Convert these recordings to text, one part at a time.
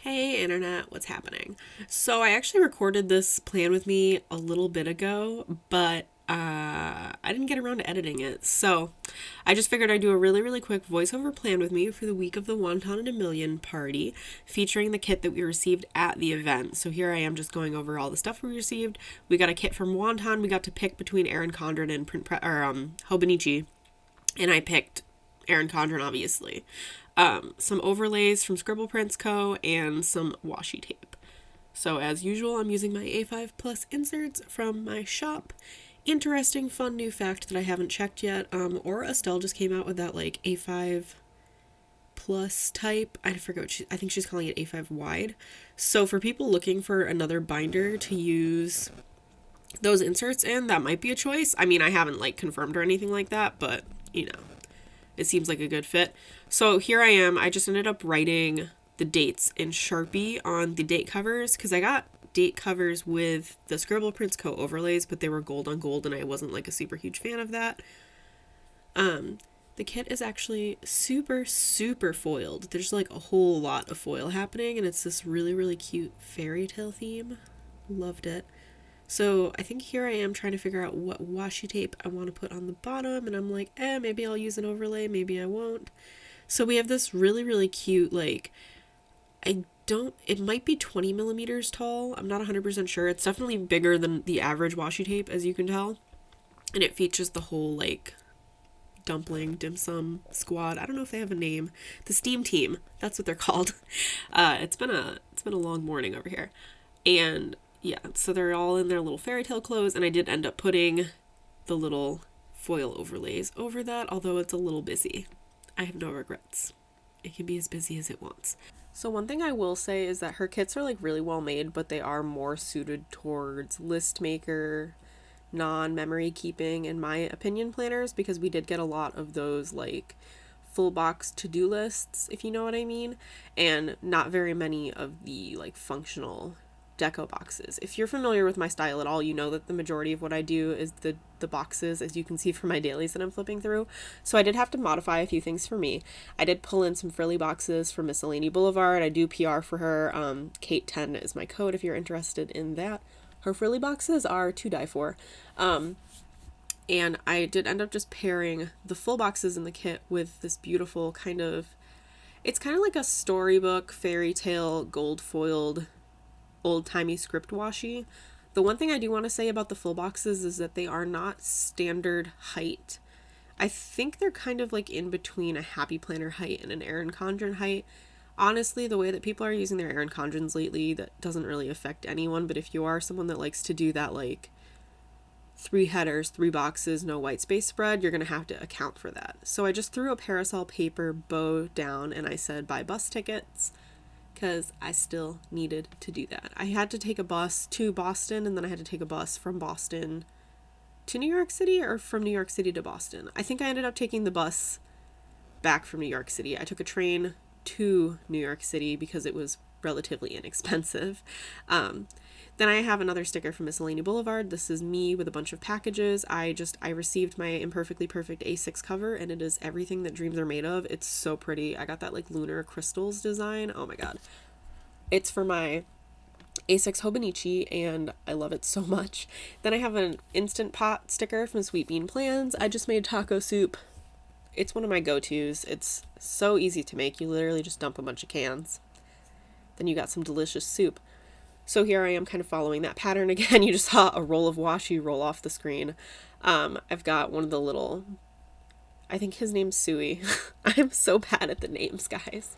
Hey internet, what's happening? So I actually recorded this plan with me a little bit ago, but I didn't get around to editing it. So I just figured I'd do a really quick voiceover plan with me for the week of the Wontoninamillion party, featuring the kit that we received at the event. So here I am just going over all the stuff we received. We got a kit from Wonton. We got to pick between Erin, Condren, and Hobonichi, and I picked Erin Condren, obviously. Some overlays from Scribble Prints Co. and some washi tape. So as usual, I'm using my A5 Plus inserts from my shop. Interesting, fun new fact that I haven't checked yet. Or Estelle just came out with that like A5 Plus type. I forget what I think she's calling it A5 wide. So for people looking for another binder to use those inserts in, that might be a choice. I mean, I haven't like confirmed or anything like that, but you know, it seems like a good fit. So here I am. I just ended up writing the dates in Sharpie on the date covers because I got date covers with the Scribble Prints Co. overlays, but they were gold on gold and I wasn't like a super huge fan of that. The kit is actually super foiled. There's like a whole lot of foil happening and it's this really cute fairy tale theme. Loved it. So I think here I am trying to figure out what washi tape I want to put on the bottom, and I'm like, maybe I'll use an overlay, maybe I won't. So we have this really cute, like, it might be 20 millimeters tall. I'm not 100% sure. It's definitely bigger than the average washi tape, as you can tell. And it features the whole, like, dumpling, dim sum squad. I don't know if they have a name. The Steam Team. That's what they're called. It's been a long morning over here. And yeah, so they're all in their little fairy tale clothes, and I did end up putting the little foil overlays over that, although it's a little busy. I have no regrets. It can be as busy as it wants. So one thing I will say is that her kits are like really well made, but they are more suited towards list maker, non-memory keeping, in my opinion, planners, because we did get a lot of those like full box to-do lists, if you know what I mean, and not very many of the like functional deco boxes. If you're familiar with my style at all, you know that the majority of what I do is the boxes, as you can see from my dailies that I'm flipping through. So I did have to modify a few things for me. I did pull in some frilly boxes for Miscellany Boulevard. I do PR for her. Kate10 is my code if you're interested in that. Her frilly boxes are to die for. And I did end up just pairing the full boxes in the kit with this beautiful kind of, it's kind of like a storybook, fairy tale, gold foiled old-timey script washi. The one thing I do want to say about the full boxes is that they are not standard height. I think they're kind of like in between a Happy Planner height and an Erin Condren height. Honestly, the way that people are using their Erin Condrens lately, that doesn't really affect anyone, but if you are someone that likes to do that like 3 headers, 3 boxes, no white space spread, you're going to have to account for that. So I just threw a parasol paper bow down and I said buy bus tickets, because I still needed to do that. I had to take a bus to Boston, and then I had to take a bus from Boston to New York City, or from New York City to Boston. I think I ended up taking the bus back from New York City. I took a train to New York City because it was relatively inexpensive. Then I have another sticker from Miscellany Boulevard. This is me with a bunch of packages. I received my Imperfectly Perfect A6 cover, and it is everything that dreams are made of. It's so pretty. I got that like lunar crystals design. Oh my god. It's for my A6 Hobonichi, and I love it so much. Then I have an Instant Pot sticker from Sweet Bean Plans. I just made taco soup. It's one of my go-tos. It's so easy to make. You literally just dump a bunch of cans. Then you got some delicious soup. So here I am kind of following that pattern again. You just saw a roll of washi roll off the screen. I've got one of the little, I think his name's Suey. I'm so bad at the names, guys.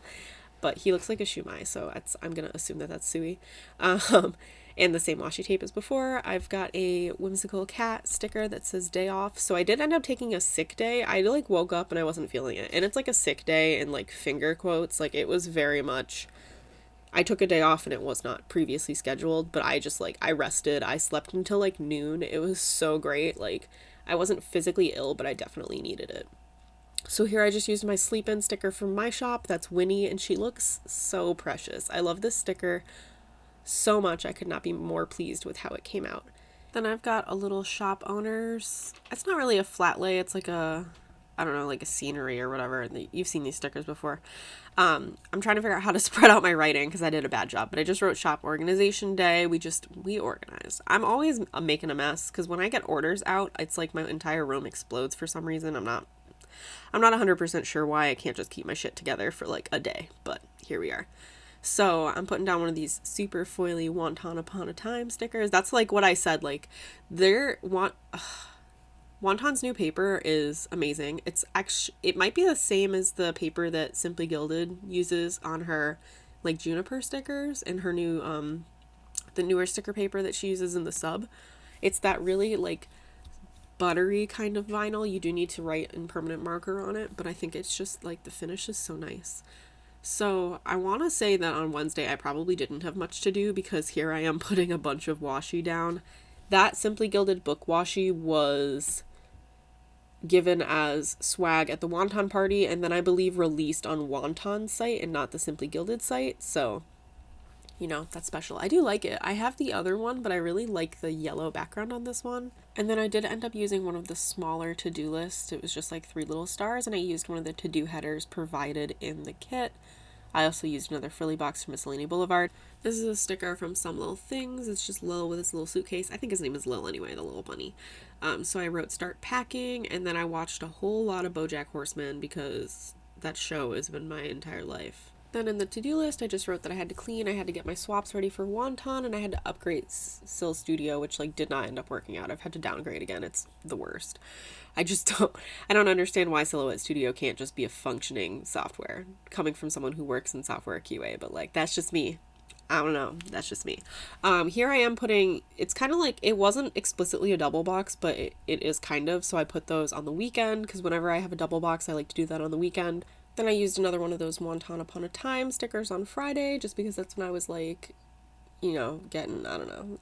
But he looks like a shumai, so I'm going to assume that that's Suey. And the same washi tape as before. I've got a whimsical cat sticker that says day off. So I did end up taking a sick day. I like woke up and I wasn't feeling it. And it's like a sick day in like finger quotes. Like it was very much, I took a day off and it was not previously scheduled, but I just like, I rested. I slept until like noon. It was so great. Like I wasn't physically ill, but I definitely needed it. So here I just used my sleep in sticker from my shop. That's Winnie, and she looks so precious. I love this sticker so much. I could not be more pleased with how it came out. Then I've got a little shop owners. It's not really a flat lay. It's like a I don't know, like a scenery or whatever. You've seen these stickers before. I'm trying to figure out how to spread out my writing because I did a bad job, but I just wrote shop organization day. We organize. I'm always making a mess because when I get orders out, it's like my entire room explodes for some reason. I'm not 100% sure why. I can't just keep my shit together for like a day, but here we are. So I'm putting down one of these super foily Wonton Upon a Time stickers. That's like what I said, like Wonton's new paper is amazing. It might be the same as the paper that Simply Gilded uses on her like juniper stickers and her new the newer sticker paper that she uses in the sub. It's that really like buttery kind of vinyl. You do need to write in permanent marker on it, but I think it's just like the finish is so nice. So I want to say that on Wednesday I probably didn't have much to do because here I am putting a bunch of washi down. That Simply Gilded book washi was given as swag at the Wonton party, and then I believe released on Wonton's site and not the Simply Gilded site. So, you know, that's special. I do like it. I have the other one, but I really like the yellow background on this one. And then I did end up using one of the smaller to-do lists. It was just like 3 little stars, and I used one of the to-do headers provided in the kit. I also used another frilly box from Miscellany Boulevard. This is a sticker from Sumlilthings. It's just Lil with his little suitcase. I think his name is Lil anyway, the little bunny. So I wrote start packing, and then I watched a whole lot of BoJack Horseman because that show has been my entire life. Then in the to-do list, I just wrote that I had to clean, I had to get my swaps ready for Wonton, and I had to upgrade Sill Studio, which like did not end up working out. I've had to downgrade again. It's the worst. I don't understand why Silhouette Studio can't just be a functioning software, coming from someone who works in software QA, but like that's just me. I don't know. That's just me. Here I am putting, it's kind of like, it wasn't explicitly a double box, but it is kind of, so I put those on the weekend, because whenever I have a double box, I like to do that on the weekend. Then I used another one of those Wonton Upon a Time stickers on Friday, just because that's when I was like, you know, getting, I don't know,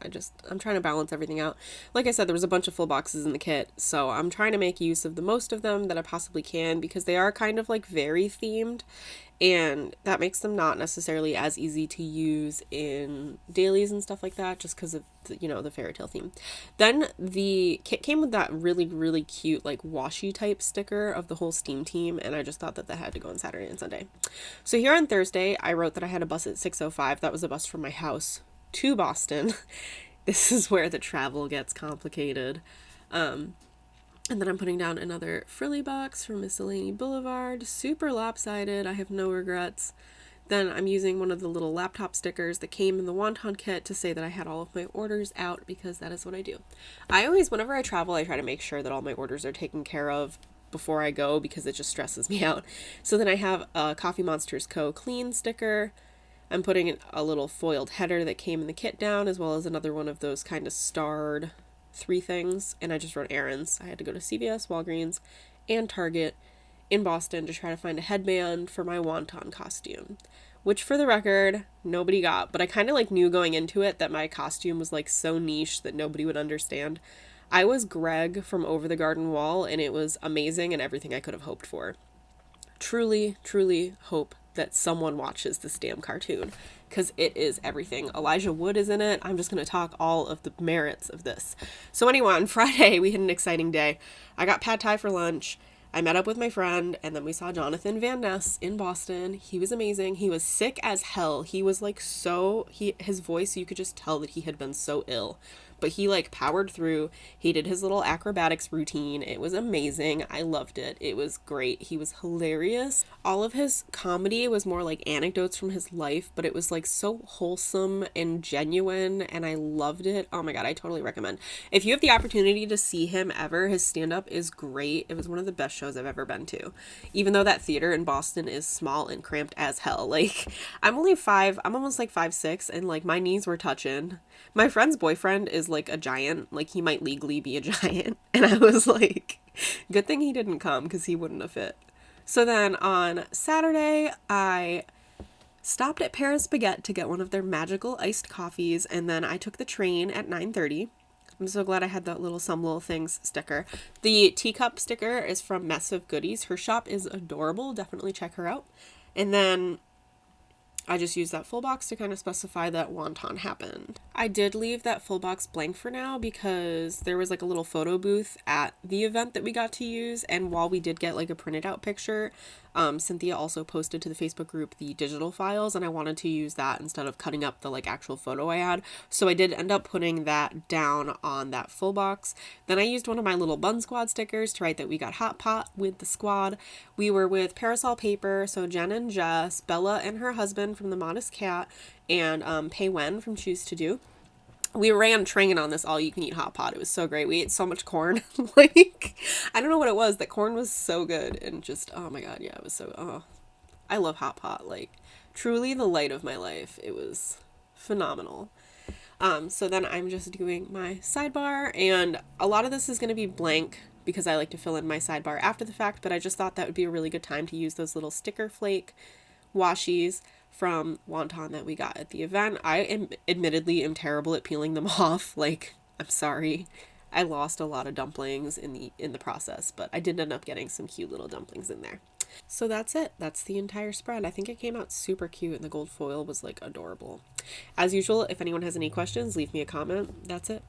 I'm trying to balance everything out. Like I said, there was a bunch of full boxes in the kit, so I'm trying to make use of the most of them that I possibly can, because they are kind of like very themed, and that makes them not necessarily as easy to use in dailies and stuff like that, just because of the, you know, the fairy tale theme. Then the kit came with that really, really cute like washi type sticker of the whole Steam team, and I just thought that had to go on Saturday and Sunday. So here on Thursday, I wrote that I had a bus at 6:05. That was a bus from my house to Boston. This is where the travel gets complicated. And then I'm putting down another frilly box from Miscellany Boulevard. Super lopsided. I have no regrets. Then I'm using one of the little laptop stickers that came in the Wonton kit to say that I had all of my orders out, because that is what I do. I always, whenever I travel, I try to make sure that all my orders are taken care of before I go, because it just stresses me out. So then I have a thecoffeemonsterzco clean sticker. I'm putting a little foiled header that came in the kit down, as well as another one of those kind of starred 3 things, and I just wrote errands. I had to go to CVS, Walgreens, and Target in Boston to try to find a headband for my Wonton costume, which for the record, nobody got, but I kind of like knew going into it that my costume was like so niche that nobody would understand. I was Greg from Over the Garden Wall, and it was amazing and everything I could have hoped for. Truly, truly hope that someone watches this damn cartoon, because it is everything. Elijah Wood is in it. I'm just going to talk all of the merits of this. So anyway, on Friday, we had an exciting day. I got pad thai for lunch. I met up with my friend, and then we saw Jonathan Van Ness in Boston. He was amazing. He was sick as hell. He was like his voice, you could just tell that he had been so ill. But he like powered through. He did his little acrobatics routine. It was amazing. I loved it. It was great. He was hilarious. All of his comedy was more like anecdotes from his life, but it was like so wholesome and genuine, and I loved it. Oh my God, I totally recommend. If you have the opportunity to see him ever, his stand-up is great. It was one of the best shows I've ever been to. Even though that theater in Boston is small and cramped as hell. Like, I'm almost like 5'6", and like my knees were touching. My friend's boyfriend is like a giant, like he might legally be a giant, and I was like, good thing he didn't come, because he wouldn't have fit. So then on Saturday, I stopped at Paris Baguette to get one of their magical iced coffees, and then I took the train at 9:30. I'm so glad I had that little sumlilthings sticker. The teacup sticker is from Mess of Goodies. Her shop is adorable. Definitely check her out. And then I just used that full box to kind of specify that Wonton happened. I did leave that full box blank for now because there was like a little photo booth at the event that we got to use, and while we did get like a printed out picture, Cynthia also posted to the Facebook group the digital files, and I wanted to use that instead of cutting up the like actual photo I had. So I did end up putting that down on that full box. Then I used one of my little Bun Squad stickers to write that we got hot pot with the squad. We were with Parasol Paper, so Jen and Jess, Bella and her husband from The Modest Cat, and Pei Wen from Choose to Do. We ran train on this all-you-can-eat hot pot. It was so great. We ate so much corn. Like, I don't know what it was. The corn was so good. And just, oh my god, yeah, it was so, oh. I love hot pot. Like, truly the light of my life. It was phenomenal. So then I'm just doing my sidebar. And a lot of this is going to be blank because I like to fill in my sidebar after the fact. But I just thought that would be a really good time to use those little sticker flake washies from Wonton that we got at the event. I admittedly am terrible at peeling them off. Like, I'm sorry. I lost a lot of dumplings in the process, but I did end up getting some cute little dumplings in there. So that's it. That's the entire spread. I think it came out super cute, and the gold foil was like adorable. As usual, if anyone has any questions, leave me a comment. That's it.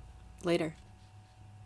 Later.